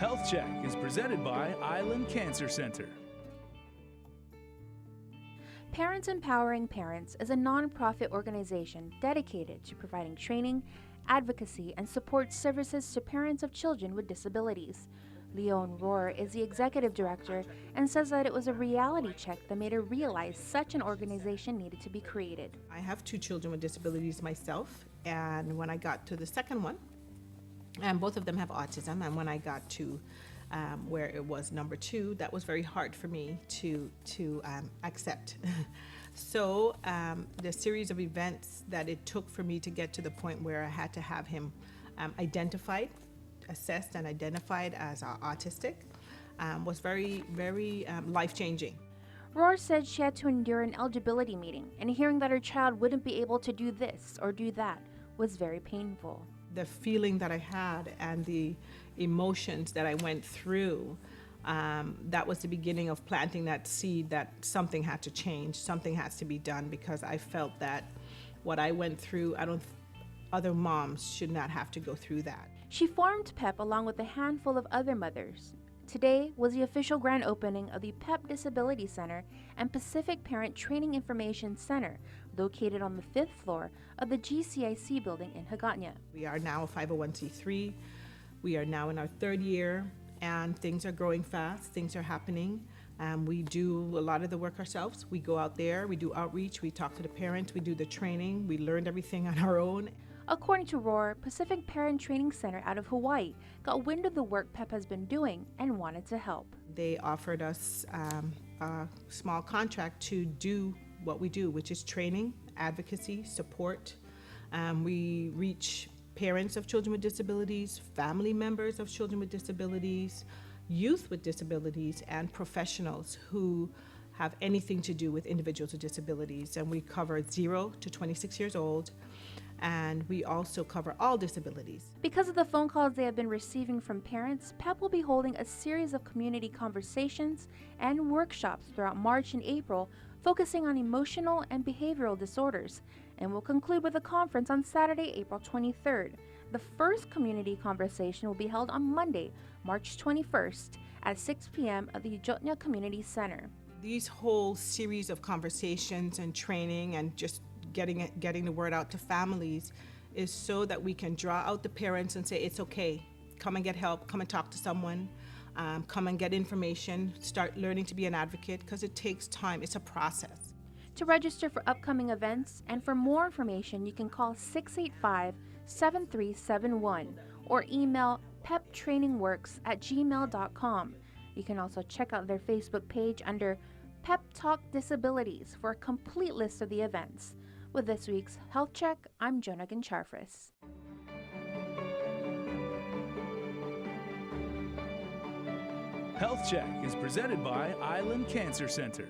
Health Check is presented by Island Cancer Center. Parents Empowering Parents is a nonprofit organization dedicated to providing training, advocacy, and support services to parents of children with disabilities. Leone Rohr is the executive director and says that it was a reality check that made her realize such an organization needed to be created. I have 2 children with disabilities myself, and when I got to the second one, and both of them have autism, and when I got to where it was number 2, that was very hard for me to accept. So the series of events that it took for me to get to the point where I had to have him assessed and identified as autistic was very, very life-changing. Rohr said she had to endure an eligibility meeting, and hearing that her child wouldn't be able to do this or do that was very painful. The feeling that I had and the emotions that I went through, that was the beginning of planting that seed that something had to change, something has to be done, because I felt that what I went through, other moms should not have to go through that. She formed PEP along with a handful of other mothers. Today was the official grand opening of the PEP Disability Center and Pacific Parent Training Information Center, located on the 5th floor of the GCIC building in Hagåtña. We are now a 501c3. We are now in our 3rd year, and things are growing fast. Things are happening. We do a lot of the work ourselves. We go out there, we do outreach, we talk to the parents, we do the training, we learned everything on our own. According to Rohr, Pacific Parent Training Center out of Hawaii got wind of the work PEP has been doing and wanted to help. They offered us a small contract to do what we do, which is training, advocacy, support. We reach parents of children with disabilities, family members of children with disabilities, youth with disabilities, and professionals who have anything to do with individuals with disabilities. And we cover 0 to 26 years old. And we also cover all disabilities. Because of the phone calls they have been receiving from parents, PEP will be holding a series of community conversations and workshops throughout March and April, focusing on emotional and behavioral disorders, and will conclude with a conference on Saturday, April 23rd. The first community conversation will be held on Monday, March 21st at 6 p.m. at the Hagåtña Community Center. These whole series of conversations and training and just getting the word out to families is so that we can draw out the parents and say, it's okay, come and get help, come and talk to someone, come and get information, start learning to be an advocate, because it takes time, it's a process. To register for upcoming events and for more information, you can call 685-7371 or email peptrainingworks@gmail.com. You can also check out their Facebook page under Pep Talk Disabilities for a complete list of the events. With this week's Health Check, I'm Jonah Gincharfris. Health Check is presented by Island Cancer Center.